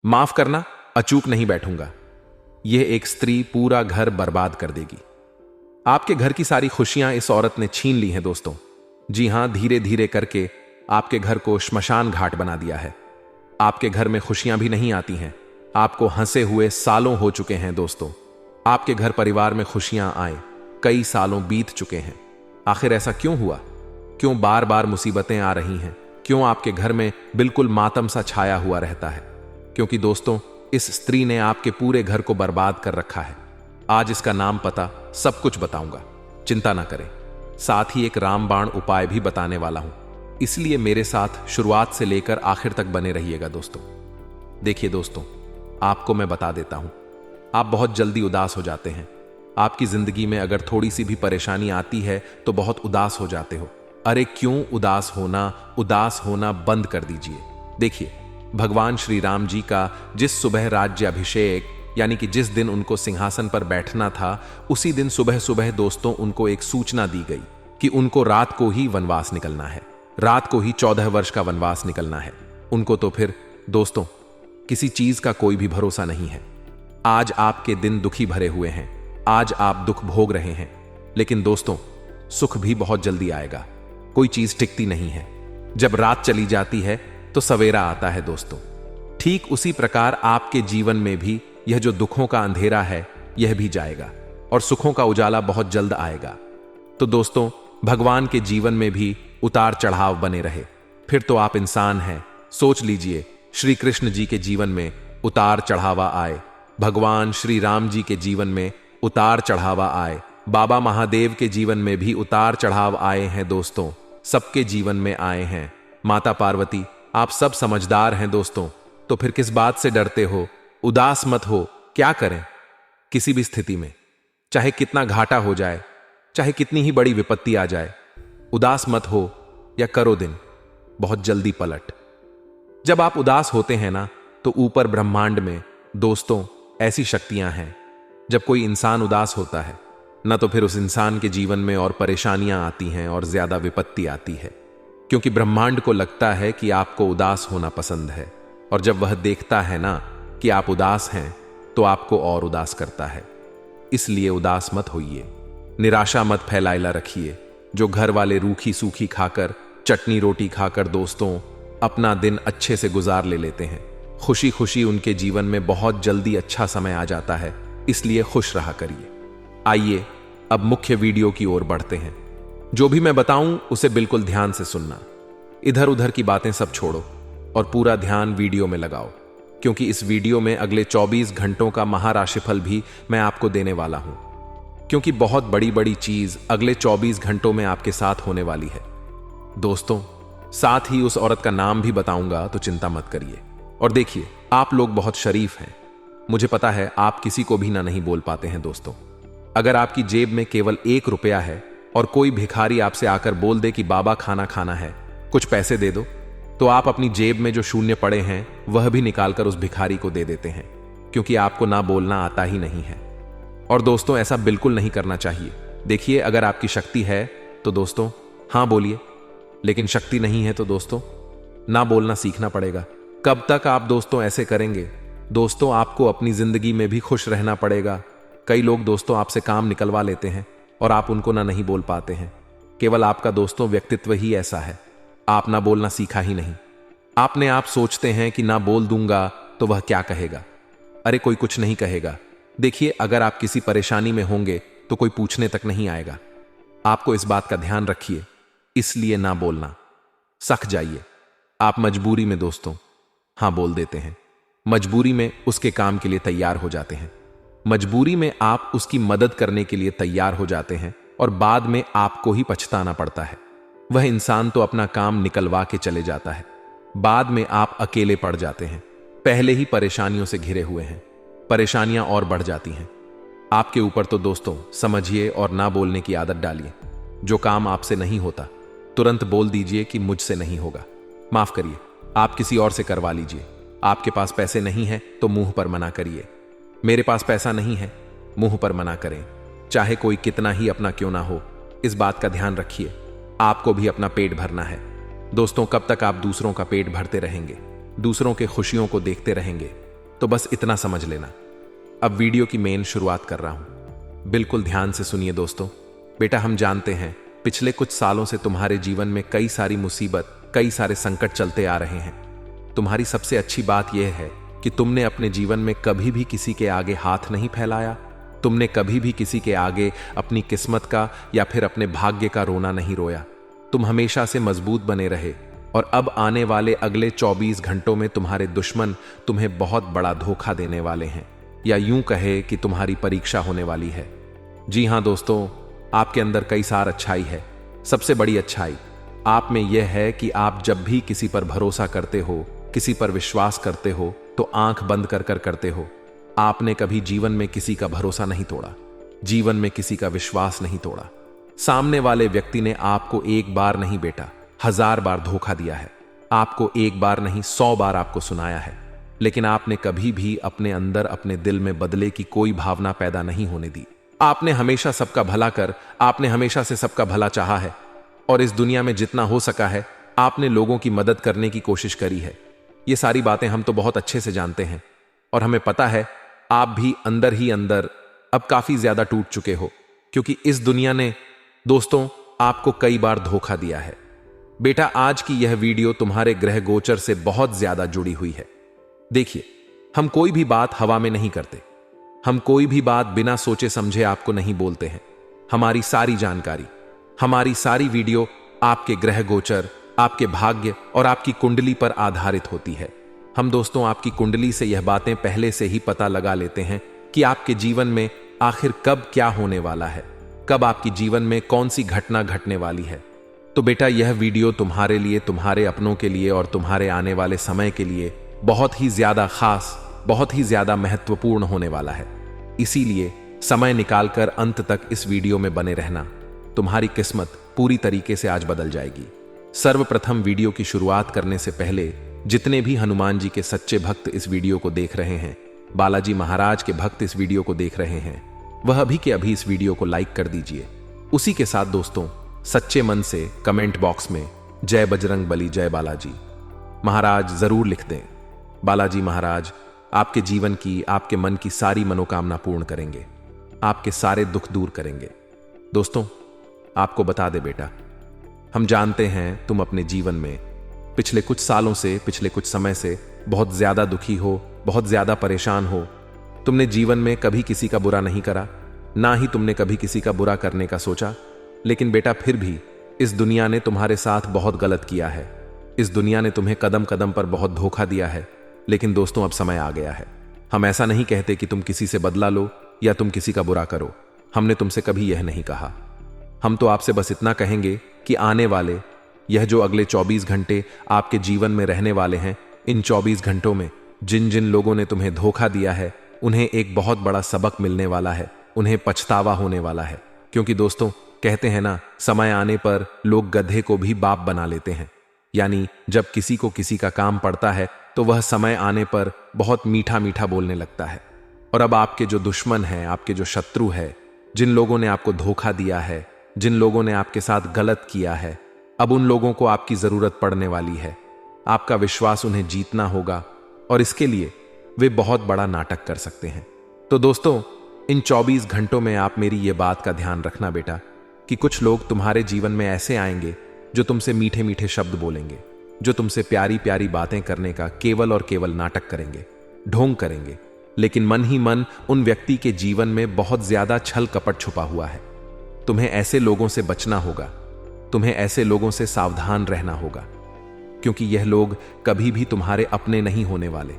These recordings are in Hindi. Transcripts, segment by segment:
माफ करना, अचूक नहीं बैठूंगा। यह एक स्त्री पूरा घर बर्बाद कर देगी। आपके घर की सारी खुशियां इस औरत ने छीन ली हैं दोस्तों। जी हां, धीरे धीरे करके आपके घर को श्मशान घाट बना दिया है। आपके घर में खुशियां भी नहीं आती हैं। आपको हंसे हुए सालों हो चुके हैं दोस्तों। आपके घर परिवार में खुशियां आए कई सालों बीत चुके हैं। आखिर ऐसा क्यों हुआ? क्यों बार बार मुसीबतें आ रही हैं? क्यों आपके घर में बिल्कुल मातम सा छाया हुआ रहता है? क्योंकि दोस्तों, इस स्त्री ने आपके पूरे घर को बर्बाद कर रखा है। आज इसका नाम पता सब कुछ बताऊंगा, चिंता ना करें। साथ ही एक रामबाण उपाय भी बताने वाला हूं, इसलिए मेरे साथ शुरुआत से लेकर आखिर तक बने रहिएगा दोस्तों। देखिए दोस्तों, आपको मैं बता देता हूं, आप बहुत जल्दी उदास हो जाते हैं। आपकी जिंदगी में अगर थोड़ी सी भी परेशानी आती है तो बहुत उदास हो जाते हो। अरे क्यों उदास होना बंद कर दीजिए। देखिए, भगवान श्री राम जी का जिस सुबह राज्य अभिषेक, यानी कि जिस दिन उनको सिंहासन पर बैठना था, उसी दिन सुबह सुबह दोस्तों उनको एक सूचना दी गई कि उनको रात को ही वनवास निकलना है। रात को ही 14 वर्ष का वनवास निकलना है उनको। तो फिर दोस्तों, किसी चीज का कोई भी भरोसा नहीं है। आज आपके दिन दुखी भरे हुए हैं, आज आप दुख भोग रहे हैं, लेकिन दोस्तों सुख भी बहुत जल्दी आएगा। कोई चीज टिकती नहीं है। जब रात चली जाती है तो सवेरा आता है दोस्तों। ठीक उसी प्रकार आपके जीवन में भी यह जो दुखों का अंधेरा है, यह भी जाएगा और सुखों का उजाला बहुत जल्द आएगा। तो दोस्तों, भगवान के जीवन में भी उतार चढ़ाव बने रहे। फिर तो आप इंसान हैं। सोच लीजिए, श्री कृष्ण जी के जीवन में उतार चढ़ावा आए, भगवान श्री राम जी के जीवन में उतार चढ़ावा आए, बाबा महादेव के जीवन में भी उतार चढ़ाव आए हैं दोस्तों। सबके जीवन में आए हैं। माता पार्वती, आप सब समझदार हैं दोस्तों, तो फिर किस बात से डरते हो? उदास मत हो। क्या करें? किसी भी स्थिति में, चाहे कितना घाटा हो जाए, चाहे कितनी ही बड़ी विपत्ति आ जाए, उदास मत हो या करो दिन बहुत जल्दी पलट। जब आप उदास होते हैं ना, तो ऊपर ब्रह्मांड में दोस्तों ऐसी शक्तियां हैं। जब कोई इंसान उदास होता है ना, तो फिर उस इंसान के जीवन में और परेशानियां आती हैं और ज्यादा विपत्ति आती है, क्योंकि ब्रह्मांड को लगता है कि आपको उदास होना पसंद है। और जब वह देखता है ना कि आप उदास हैं, तो आपको और उदास करता है। इसलिए उदास मत होइए, निराशा मत फैलाइला रखिए। जो घर वाले रूखी सूखी खाकर, चटनी रोटी खाकर दोस्तों अपना दिन अच्छे से गुजार लेते हैं, खुशी खुशी उनके जीवन में बहुत जल्दी अच्छा समय आ जाता है। इसलिए खुश रहा करिए। आइए अब मुख्य वीडियो की ओर बढ़ते हैं। जो भी मैं बताऊं उसे बिल्कुल ध्यान से सुनना। इधर उधर की बातें सब छोड़ो और पूरा ध्यान वीडियो में लगाओ, क्योंकि इस वीडियो में अगले 24 घंटों का महाराशिफल भी मैं आपको देने वाला हूं। क्योंकि बहुत बड़ी बड़ी चीज अगले 24 घंटों में आपके साथ होने वाली है दोस्तों। साथ ही उस औरत का नाम भी बताऊंगा, तो चिंता मत करिए। और देखिए, आप लोग बहुत शरीफ हैं। मुझे पता है आप किसी को भी ना नहीं बोल पाते हैं दोस्तों। अगर आपकी जेब में केवल 1 रुपया है और कोई भिखारी आपसे आकर बोल दे कि बाबा खाना खाना है, कुछ पैसे दे दो, तो आप अपनी जेब में जो शून्य पड़े हैं वह भी निकालकर उस भिखारी को दे देते हैं, क्योंकि आपको ना बोलना आता ही नहीं है। और दोस्तों, ऐसा बिल्कुल नहीं करना चाहिए। देखिए, अगर आपकी शक्ति है तो दोस्तों हां बोलिए, लेकिन शक्ति नहीं है तो दोस्तों ना बोलना सीखना पड़ेगा। कब तक आप दोस्तों ऐसे करेंगे? दोस्तों, आपको अपनी जिंदगी में भी खुश रहना पड़ेगा। कई लोग दोस्तों आपसे काम निकलवा लेते हैं और आप उनको ना नहीं बोल पाते हैं। केवल आपका दोस्तों व्यक्तित्व ही ऐसा है, आप ना बोलना सीखा ही नहीं। आपने आप सोचते हैं कि ना बोल दूंगा तो वह क्या कहेगा। अरे कोई कुछ नहीं कहेगा। देखिए, अगर आप किसी परेशानी में होंगे तो कोई पूछने तक नहीं आएगा। आपको इस बात का ध्यान रखिए। इसलिए ना बोलना सख जाइए। आप मजबूरी में दोस्तों हां बोल देते हैं, मजबूरी में उसके काम के लिए तैयार हो जाते हैं, मजबूरी में आप उसकी मदद करने के लिए तैयार हो जाते हैं और बाद में आपको ही पछताना पड़ता है। वह इंसान तो अपना काम निकलवा के चले जाता है, बाद में आप अकेले पड़ जाते हैं। पहले ही परेशानियों से घिरे हुए हैं, परेशानियां और बढ़ जाती हैं आपके ऊपर। तो दोस्तों समझिए और ना बोलने की आदत डालिए। जो काम आपसे नहीं होता तुरंत बोल दीजिए कि मुझसे नहीं होगा, माफ करिए, आप किसी और से करवा लीजिए। आपके पास पैसे नहीं है तो मुंह पर मना करिए। मेरे पास पैसा नहीं है, मुंह पर मना करें, चाहे कोई कितना ही अपना क्यों ना हो। इस बात का ध्यान रखिए, आपको भी अपना पेट भरना है दोस्तों। कब तक आप दूसरों का पेट भरते रहेंगे, दूसरों के खुशियों को देखते रहेंगे? तो बस इतना समझ लेना। अब वीडियो की मेन शुरुआत कर रहा हूं। बिल्कुल ध्यान से सुनिए दोस्तों। बेटा, हम जानते हैं पिछले कुछ सालों से तुम्हारे जीवन में कई सारी मुसीबत, कई सारे संकट चलते आ रहे हैं। तुम्हारी सबसे अच्छी बात यह है कि तुमने अपने जीवन में कभी भी किसी के आगे हाथ नहीं फैलाया। तुमने कभी भी किसी के आगे अपनी किस्मत का या फिर अपने भाग्य का रोना नहीं रोया। तुम हमेशा से मजबूत बने रहे और अब आने वाले अगले 24 घंटों में तुम्हारे दुश्मन तुम्हें बहुत बड़ा धोखा देने वाले हैं, या यूं कहे कि तुम्हारी परीक्षा होने वाली है। जी हां दोस्तों, आपके अंदर कई सार अच्छाई है। सबसे बड़ी अच्छाई आप में यह है कि आप जब भी किसी पर भरोसा करते हो, किसी पर विश्वास करते हो, तो आंख बंद कर कर करते हो। आपने कभी जीवन में किसी का भरोसा नहीं तोड़ा, जीवन में किसी का विश्वास नहीं तोड़ा। सामने वाले व्यक्ति ने आपको एक बार नहीं बेटा 1000 बार धोखा दिया है। आपको एक बार नहीं 100 बार आपको सुनाया है, लेकिन आपने कभी भी अपने अंदर, अपने दिल में बदले की कोई भावना पैदा नहीं होने दी। आपने हमेशा सबका भला कर, आपने हमेशा से सबका भला चाहा है और इस दुनिया में जितना हो सका है आपने लोगों की मदद करने की कोशिश करी है। ये सारी बातें हम तो बहुत अच्छे से जानते हैं और हमें पता है आप भी अंदर ही अंदर अब काफी ज्यादा टूट चुके हो, क्योंकि इस दुनिया ने दोस्तों आपको कई बार धोखा दिया है। बेटा, आज की यह वीडियो तुम्हारे ग्रह गोचर से बहुत ज्यादा जुड़ी हुई है। देखिए, हम कोई भी बात हवा में नहीं करते। हम कोई भी बात बिना सोचे समझे आपको नहीं बोलते हैं। हमारी सारी जानकारी, हमारी सारी वीडियो आपके ग्रह गोचर, आपके भाग्य और आपकी कुंडली पर आधारित होती है। हम दोस्तों आपकी कुंडली से यह बातें पहले से ही पता लगा लेते हैं कि आपके जीवन में आखिर कब क्या होने वाला है, कब आपकी जीवन में कौन सी घटना घटने वाली है। तो बेटा, यह वीडियो तुम्हारे लिए, तुम्हारे अपनों के लिए और तुम्हारे आने वाले समय के लिए बहुत ही ज्यादा खास, बहुत ही ज्यादा महत्वपूर्ण होने वाला है। इसीलिए समय निकालकर अंत तक इस वीडियो में बने रहना। तुम्हारी किस्मत पूरी तरीके से आज बदल जाएगी। सर्वप्रथम वीडियो की शुरुआत करने से पहले जितने भी हनुमान जी के सच्चे भक्त इस वीडियो को देख रहे हैं, बालाजी महाराज के भक्त इस वीडियो को देख रहे हैं, वह अभी के अभी इस वीडियो को लाइक कर दीजिए। उसी के साथ दोस्तों सच्चे मन से कमेंट बॉक्स में जय बजरंग बली, जय बालाजी महाराज जरूर लिख दें। बालाजी महाराज आपके जीवन की, आपके मन की सारी मनोकामना पूर्ण करेंगे, आपके सारे दुख दूर करेंगे। दोस्तों, आपको बता दे बेटा, हम जानते हैं तुम अपने जीवन में पिछले कुछ सालों से, पिछले कुछ समय से बहुत ज्यादा दुखी हो, बहुत ज्यादा परेशान हो। तुमने जीवन में कभी किसी का बुरा नहीं करा, ना ही तुमने कभी किसी का बुरा करने का सोचा, लेकिन बेटा फिर भी इस दुनिया ने तुम्हारे साथ बहुत गलत किया है। इस दुनिया ने तुम्हें कदम कदम पर बहुत धोखा दिया है। लेकिन दोस्तों अब समय आ गया है। हम ऐसा नहीं कहते कि तुम किसी से बदला लो या तुम किसी का बुरा करो। हमने तुमसे कभी यह नहीं कहा। हम तो आपसे बस इतना कहेंगे कि आने वाले यह जो अगले 24 घंटे आपके जीवन में रहने वाले हैं, इन 24 घंटों में जिन जिन लोगों ने तुम्हें धोखा दिया है, उन्हें एक बहुत बड़ा सबक मिलने वाला है, उन्हें पछतावा होने वाला है। क्योंकि दोस्तों कहते हैं ना, समय आने पर लोग गधे को भी बाप बना लेते हैं। यानी जब किसी को किसी का काम पड़ता है तो वह समय आने पर बहुत मीठा मीठा बोलने लगता है। और अब आपके जो दुश्मन हैं, आपके जो शत्रु है, जिन लोगों ने आपको धोखा दिया है, जिन लोगों ने आपके साथ गलत किया है, अब उन लोगों को आपकी जरूरत पड़ने वाली है। आपका विश्वास उन्हें जीतना होगा और इसके लिए वे बहुत बड़ा नाटक कर सकते हैं। तो दोस्तों इन 24 घंटों में आप मेरी ये बात का ध्यान रखना बेटा, कि कुछ लोग तुम्हारे जीवन में ऐसे आएंगे जो तुमसे मीठे मीठे शब्द बोलेंगे, जो तुमसे प्यारी प्यारी बातें करने का केवल और केवल नाटक करेंगे, ढोंग करेंगे, लेकिन मन ही मन उन व्यक्ति के जीवन में बहुत ज्यादा छल कपट छुपा हुआ है। तुम्हें ऐसे लोगों से बचना होगा, तुम्हें ऐसे लोगों से सावधान रहना होगा, क्योंकि यह लोग कभी भी तुम्हारे अपने नहीं होने वाले।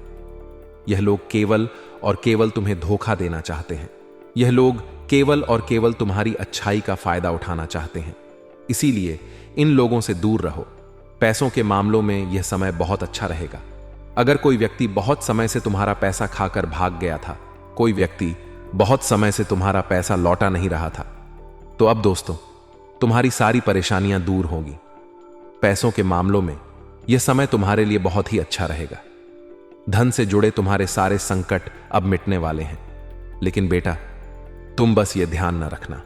यह लोग केवल और केवल तुम्हें धोखा देना चाहते हैं। यह लोग केवल और केवल तुम्हारी अच्छाई का फायदा उठाना चाहते हैं। इसीलिए इन लोगों से दूर रहो। पैसों के मामलों में यह समय बहुत अच्छा रहेगा। अगर कोई व्यक्ति बहुत समय से तुम्हारा पैसा खाकर भाग गया था, कोई व्यक्ति बहुत समय से तुम्हारा पैसा लौटा नहीं रहा था, तो अब दोस्तों तुम्हारी सारी परेशानियां दूर होंगी। पैसों के मामलों में यह समय तुम्हारे लिए बहुत ही अच्छा रहेगा। धन से जुड़े तुम्हारे सारे संकट अब मिटने वाले हैं। लेकिन बेटा तुम बस ये ध्यान न रखना,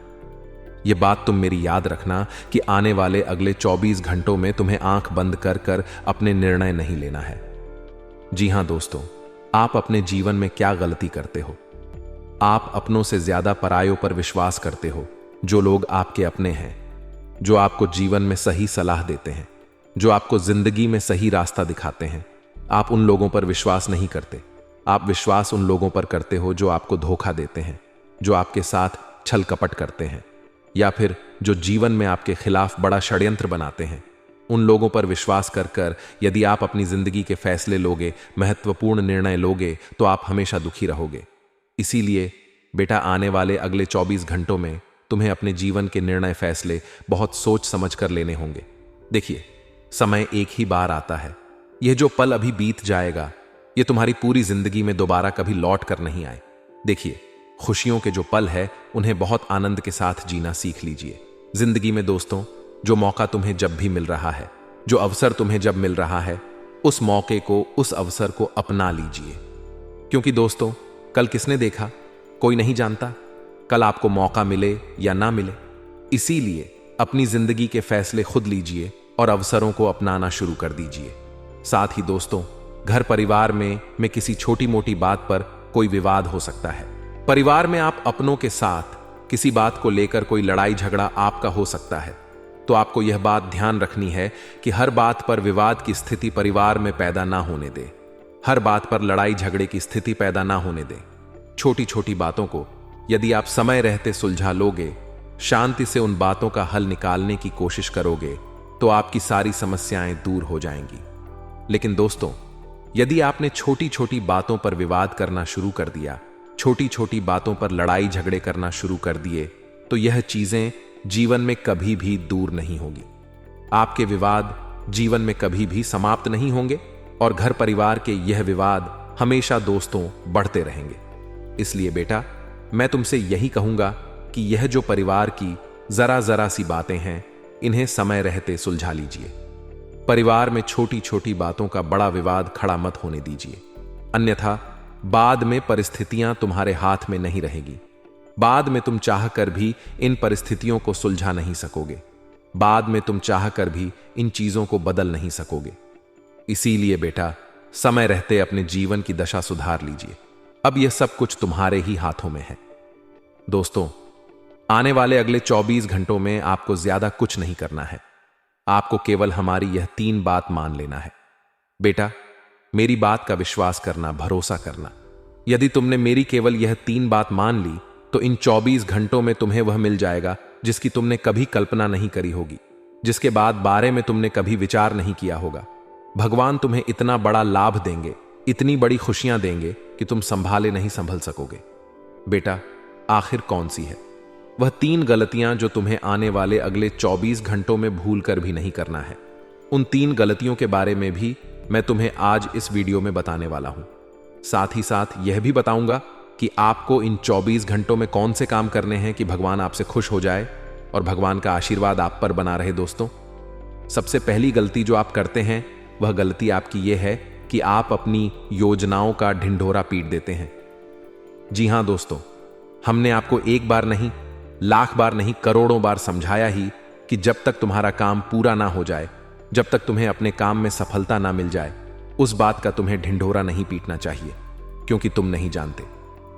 ये बात तुम मेरी याद रखना कि आने वाले अगले 24 घंटों में तुम्हें आंख बंद कर कर अपने निर्णय नहीं लेना है। जी हां दोस्तों, आप अपने जीवन में क्या गलती करते हो। आप अपनों से ज्यादा परायों पर विश्वास करते हो। जो लोग आपके अपने हैं, जो आपको जीवन में सही सलाह देते हैं, जो आपको जिंदगी में सही रास्ता दिखाते हैं, आप उन लोगों पर विश्वास नहीं करते। आप विश्वास उन लोगों पर करते हो जो आपको धोखा देते हैं, जो आपके साथ छल कपट करते हैं, या फिर जो जीवन में आपके खिलाफ बड़ा षड्यंत्र बनाते हैं। उन लोगों पर विश्वास कर कर यदि आप अपनी जिंदगी के फैसले लोगे, महत्वपूर्ण निर्णय लोगे, तो आप हमेशा दुखी रहोगे। इसीलिए बेटा, आने वाले अगले 24 घंटों में तुम्हें अपने जीवन के निर्णय फैसले बहुत सोच समझ कर लेने होंगे। देखिए, समय एक ही बार आता है। यह जो पल अभी बीत जाएगा, यह तुम्हारी पूरी जिंदगी में दोबारा कभी लौट कर नहीं आए। देखिए, खुशियों के जो पल है उन्हें बहुत आनंद के साथ जीना सीख लीजिए। जिंदगी में दोस्तों, जो मौका तुम्हें जब भी मिल रहा है, जो अवसर तुम्हें जब मिल रहा है, उस मौके को, उस अवसर को अपना लीजिए। क्योंकि दोस्तों, कल किसने देखा, कोई नहीं जानता। कल आपको मौका मिले या ना मिले। इसीलिए अपनी जिंदगी के फैसले खुद लीजिए और अवसरों को अपनाना शुरू कर दीजिए। साथ ही दोस्तों, घर परिवार में किसी छोटी मोटी बात पर कोई विवाद हो सकता है। परिवार में आप अपनों के साथ किसी बात को लेकर कोई लड़ाई झगड़ा आपका हो सकता है। तो आपको यह बात ध्यान रखनी है कि हर बात पर विवाद की स्थिति परिवार में पैदा ना होने दे। हर बात पर लड़ाई झगड़े की स्थिति पैदा ना होने दे। छोटी छोटी बातों को यदि आप समय रहते सुलझा लोगे, शांति से उन बातों का हल निकालने की कोशिश करोगे, तो आपकी सारी समस्याएं दूर हो जाएंगी। लेकिन दोस्तों, यदि आपने छोटी छोटी बातों पर विवाद करना शुरू कर दिया, छोटी छोटी बातों पर लड़ाई झगड़े करना शुरू कर दिए, तो यह चीजें जीवन में कभी भी दूर नहीं होगी। आपके विवाद जीवन में कभी भी समाप्त नहीं होंगे और घर परिवार के यह विवाद हमेशा दोस्तों बढ़ते रहेंगे। इसलिए बेटा, मैं तुमसे यही कहूंगा कि यह जो परिवार की जरा जरा सी बातें हैं, इन्हें समय रहते सुलझा लीजिए। परिवार में छोटी छोटी बातों का बड़ा विवाद खड़ा मत होने दीजिए, अन्यथा बाद में परिस्थितियां तुम्हारे हाथ में नहीं रहेगी। बाद में तुम चाह कर भी इन परिस्थितियों को सुलझा नहीं सकोगे। बाद में तुम चाह कर भी इन चीजों को बदल नहीं सकोगे। इसीलिए बेटा, समय रहते अपने जीवन की दशा सुधार लीजिए। अब यह सब कुछ तुम्हारे ही हाथों में है। दोस्तों, आने वाले अगले 24 घंटों में आपको ज्यादा कुछ नहीं करना है। आपको केवल हमारी यह 3 बात मान लेना है। बेटा, मेरी बात का विश्वास करना, भरोसा करना। यदि तुमने मेरी केवल यह 3 बात मान ली, तो इन 24 घंटों में तुम्हें वह मिल जाएगा जिसकी तुमने कभी कल्पना नहीं करी होगी, जिसके बाद बारे में तुमने कभी विचार नहीं किया होगा। भगवान तुम्हें इतना बड़ा लाभ देंगे, इतनी बड़ी खुशियां देंगे कि तुम संभाले नहीं संभल सकोगे। बेटा, आखिर कौन सी है वह 3 गलतियां जो तुम्हें आने वाले अगले 24 घंटों में भूल कर भी नहीं करना है? उन 3 गलतियों के बारे में भी मैं तुम्हें आज इस वीडियो में बताने वाला हूं। साथ ही साथ यह भी बताऊंगा कि आपको इन 24 घंटों में कौन से काम करने हैं कि भगवान आपसे खुश हो जाए और भगवान का आशीर्वाद आप पर बना रहे। दोस्तों, सबसे पहली गलती जो आप करते हैं, वह गलती आपकी यह है कि आप अपनी योजनाओं का ढिंढोरा पीट देते हैं। जी हां दोस्तों, हमने आपको एक बार नहीं, लाख बार नहीं, करोड़ों बार समझाया ही कि जब तक तुम्हारा काम पूरा ना हो जाए, जब तक तुम्हें अपने काम में सफलता ना मिल जाए, उस बात का तुम्हें ढिंढोरा नहीं पीटना चाहिए, क्योंकि तुम नहीं जानते।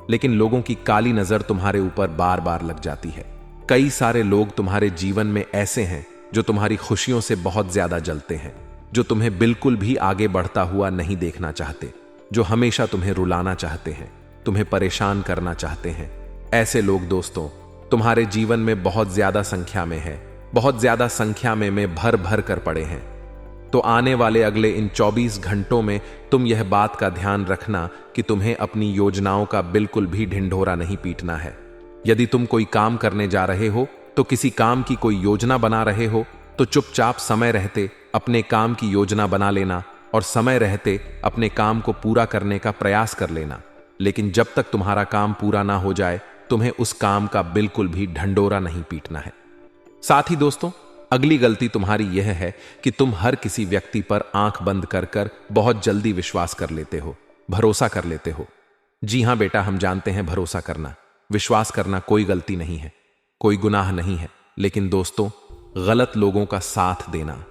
लेकिन लोगों की काली नजर तुम्हारे ऊपर बार बार लग जाती है। कई सारे लोग तुम्हारे जीवन में ऐसे हैं जो तुम्हारी खुशियों से बहुत ज्यादा जलते हैं, जो तुम्हें बिल्कुल भी आगे बढ़ता हुआ नहीं देखना चाहते, जो हमेशा तुम्हें रुलाना चाहते हैं, तुम्हें परेशान करना चाहते हैं। ऐसे लोग दोस्तों तुम्हारे जीवन में बहुत ज्यादा संख्या में है, बहुत ज्यादा संख्या में भर भर कर पड़े हैं। तो आने वाले अगले इन 24 घंटों में तुम यह बात का ध्यान रखना कि तुम्हें अपनी योजनाओं का बिल्कुल भी ढिंढोरा नहीं पीटना है। यदि तुम कोई काम करने जा रहे हो, तो किसी काम की कोई योजना बना रहे हो, तो चुपचाप समय रहते अपने काम की योजना बना लेना और समय रहते अपने काम को पूरा करने का प्रयास कर लेना। लेकिन जब तक तुम्हारा काम पूरा ना हो जाए, तुम्हें उस काम का बिल्कुल भी ढंढोरा नहीं पीटना है। साथ ही दोस्तों, अगली गलती तुम्हारी यह है कि तुम हर किसी व्यक्ति पर आंख बंद कर कर बहुत जल्दी विश्वास कर लेते हो, भरोसा कर लेते हो। जी हां बेटा, हम जानते हैं भरोसा करना, विश्वास करना कोई गलती नहीं है, कोई गुनाह नहीं है। लेकिन दोस्तों, गलत लोगों का साथ देना,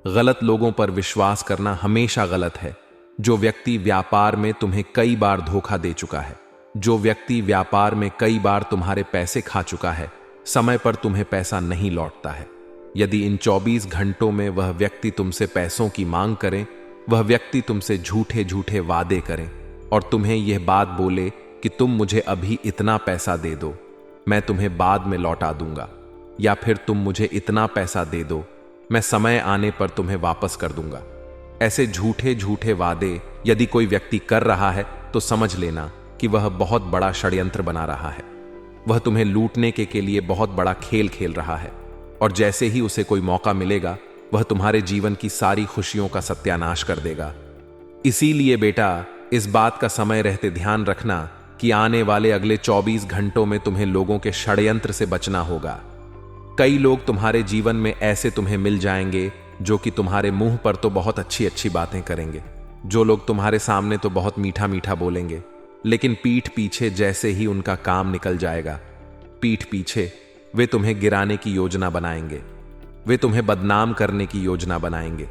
गलत लोगों पर विश्वास करना हमेशा गलत है। जो व्यक्ति व्यापार में तुम्हें कई बार धोखा दे चुका है, जो व्यक्ति व्यापार में कई बार तुम्हारे पैसे खा चुका है, समय पर तुम्हें पैसा नहीं लौटता है। यदि इन 24 घंटों में वह व्यक्ति तुमसे पैसों की मांग करे, वह व्यक्ति तुमसे झूठे झूठे वादे करें और तुम्हें यह बात बोले कि तुम मुझे अभी इतना पैसा दे दो, मैं तुम्हें बाद में लौटा दूंगा, या फिर तुम मुझे इतना पैसा दे दो, मैं समय आने पर तुम्हें वापस कर दूंगा। ऐसे झूठे झूठे वादे यदि कोई व्यक्ति कर रहा है तो समझ लेना कि वह बहुत बड़ा षड्यंत्र बना रहा है। वह तुम्हें लूटने के लिए बहुत बड़ा खेल खेल रहा है और जैसे ही उसे कोई मौका मिलेगा वह तुम्हारे जीवन की सारी खुशियों का सत्यानाश कर देगा। इसीलिए बेटा, इस बात का समय रहते ध्यान रखना कि आने वाले अगले 24 घंटों में तुम्हें लोगों के षड्यंत्र से बचना होगा। कई लोग तुम्हारे जीवन में ऐसे तुम्हें मिल जाएंगे जो कि तुम्हारे मुंह पर तो बहुत अच्छी अच्छी बातें करेंगे, जो लोग तुम्हारे सामने तो बहुत मीठा मीठा बोलेंगे, लेकिन पीठ पीछे जैसे ही उनका काम निकल जाएगा, पीठ पीछे वे तुम्हें गिराने की योजना बनाएंगे, वे तुम्हें बदनाम करने की योजना बनाएंगे।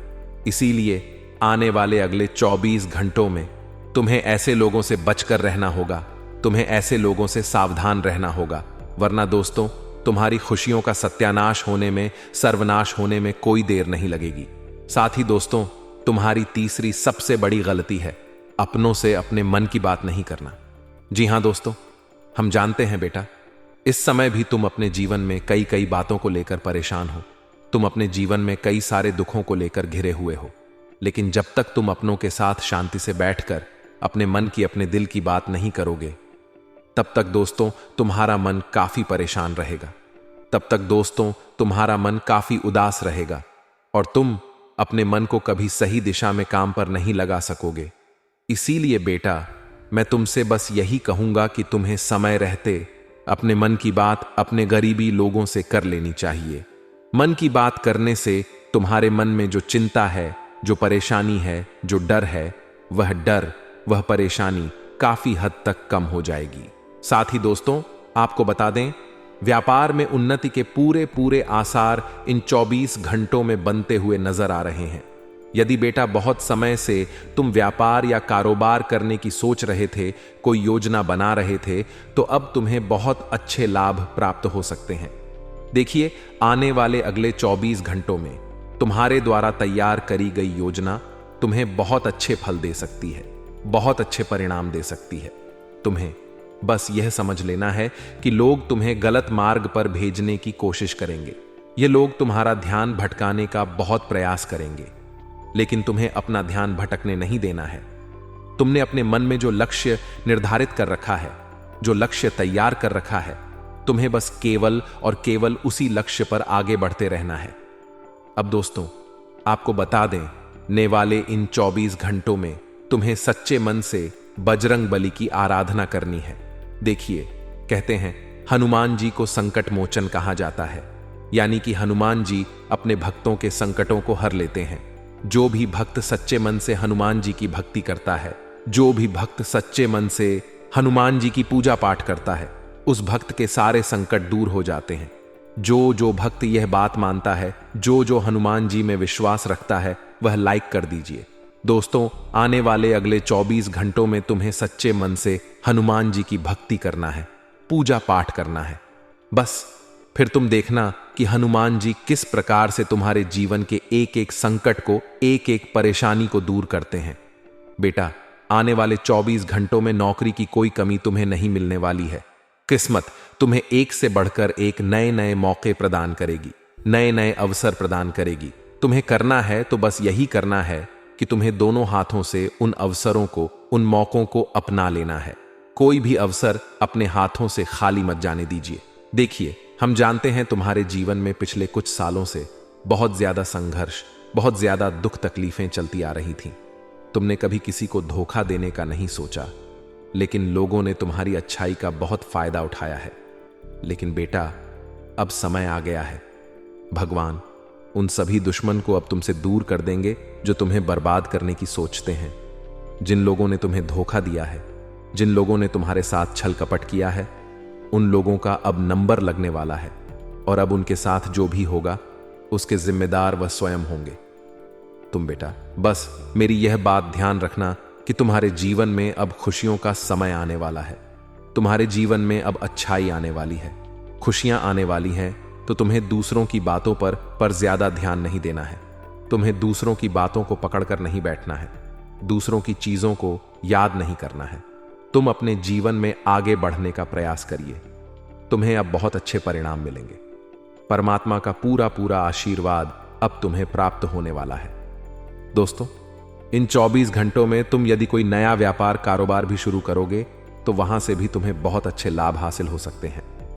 इसीलिए आने वाले अगले 24 घंटों में तुम्हें ऐसे लोगों से बचकर रहना होगा, तुम्हें ऐसे लोगों से सावधान रहना होगा, वरना दोस्तों तुम्हारी खुशियों का सत्यानाश होने में, सर्वनाश होने में कोई देर नहीं लगेगी। साथ ही दोस्तों, तुम्हारी तीसरी सबसे बड़ी गलती है अपनों से अपने मन की बात नहीं करना। जी हां दोस्तों, हम जानते हैं बेटा, इस समय भी तुम अपने जीवन में कई कई बातों को लेकर परेशान हो, तुम अपने जीवन में कई सारे दुखों को लेकर घिरे हुए हो, लेकिन जब तक तुम अपनों के साथ शांति से बैठकर अपने मन की, अपने दिल की बात नहीं करोगे, तब तक दोस्तों तुम्हारा मन काफी परेशान रहेगा, तब तक दोस्तों तुम्हारा मन काफी उदास रहेगा और तुम अपने मन को कभी सही दिशा में काम पर नहीं लगा सकोगे। इसीलिए बेटा, मैं तुमसे बस यही कहूंगा कि तुम्हें समय रहते अपने मन की बात अपने गरीबी लोगों से कर लेनी चाहिए। मन की बात करने से तुम्हारे मन में जो चिंता है, जो परेशानी है, जो डर है, वह परेशानी काफी हद तक कम हो जाएगी। साथ ही दोस्तों, आपको बता दें, व्यापार में उन्नति के पूरे पूरे आसार इन 24 घंटों में बनते हुए नजर आ रहे हैं। यदि बेटा बहुत समय से तुम व्यापार या कारोबार करने की सोच रहे थे, कोई योजना बना रहे थे, तो अब तुम्हें बहुत अच्छे लाभ प्राप्त हो सकते हैं। देखिए, आने वाले अगले 24 घंटों में तुम्हारे द्वारा तैयार करी गई योजना तुम्हें बहुत अच्छे फल दे सकती है, बहुत अच्छे परिणाम दे सकती है। तुम्हें बस यह समझ लेना है कि लोग तुम्हें गलत मार्ग पर भेजने की कोशिश करेंगे, ये लोग तुम्हारा ध्यान भटकाने का बहुत प्रयास करेंगे, लेकिन तुम्हें अपना ध्यान भटकने नहीं देना है। तुमने अपने मन में जो लक्ष्य निर्धारित कर रखा है, जो लक्ष्य तैयार कर रखा है, तुम्हें बस केवल और केवल उसी लक्ष्य पर आगे बढ़ते रहना है। अब दोस्तों, आपको बता दें, ने वाले इन 24 घंटों में तुम्हें सच्चे मन से बजरंग बली की आराधना करनी है। देखिए, कहते हैं हनुमान जी को संकट मोचन कहा जाता है, यानी कि हनुमान जी अपने भक्तों के संकटों को हर लेते हैं। जो भी भक्त सच्चे मन से हनुमान जी की भक्ति करता है, जो भी भक्त सच्चे मन से हनुमान जी की पूजा पाठ करता है, उस भक्त के सारे संकट दूर हो जाते हैं। जो भक्त यह बात मानता है, जो हनुमान जी में विश्वास रखता है, वह लाइक कर दीजिए। दोस्तों, आने वाले अगले 24 घंटों में तुम्हें सच्चे मन से हनुमान जी की भक्ति करना है, पूजा पाठ करना है। बस फिर तुम देखना कि हनुमान जी किस प्रकार से तुम्हारे जीवन के एक एक संकट को, एक एक परेशानी को दूर करते हैं। बेटा, आने वाले 24 घंटों में नौकरी की कोई कमी तुम्हें नहीं मिलने वाली है। किस्मत तुम्हें एक से बढ़कर एक नए नए मौके प्रदान करेगी, नए नए अवसर प्रदान करेगी। तुम्हें करना है तो बस यही करना है कि तुम्हें दोनों हाथों से उन अवसरों को, उन मौकों को अपना लेना है। कोई भी अवसर अपने हाथों से खाली मत जाने दीजिए। देखिए, हम जानते हैं तुम्हारे जीवन में पिछले कुछ सालों से बहुत ज्यादा संघर्ष, बहुत ज्यादा दुख तकलीफें चलती आ रही थीं। तुमने कभी किसी को धोखा देने का नहीं सोचा, लेकिन लोगों ने तुम्हारी अच्छाई का बहुत फायदा उठाया है। लेकिन बेटा, अब समय आ गया है। भगवान उन सभी दुश्मन को अब तुमसे दूर कर देंगे जो तुम्हें बर्बाद करने की सोचते हैं। जिन लोगों ने तुम्हें धोखा दिया है, जिन लोगों ने तुम्हारे साथ छल कपट किया है, उन लोगों का अब नंबर लगने वाला है और अब उनके साथ जो भी होगा उसके जिम्मेदार वह स्वयं होंगे। तुम बेटा। बस मेरी यह बात ध्यान रखना कि तुम्हारे जीवन में अब खुशियों का समय आने वाला है। तुम्हारे जीवन में अब अच्छाई आने वाली है, खुशियां आने वाली हैं। तो तुम्हें दूसरों की बातों पर ज्यादा ध्यान नहीं देना है। तुम्हें दूसरों की बातों को पकड़कर नहीं बैठना है। दूसरों की चीजों को याद नहीं करना है। तुम अपने जीवन में आगे बढ़ने का प्रयास करिए। तुम्हें अब बहुत अच्छे परिणाम मिलेंगे। परमात्मा का पूरा पूरा आशीर्वाद अब तुम्हें प्राप्त होने वाला है। दोस्तों, इन 24 घंटों में तुम यदि कोई नया व्यापार कारोबार भी शुरू करोगे तो वहां से भी तुम्हें बहुत अच्छे लाभ हासिल हो सकते हैं।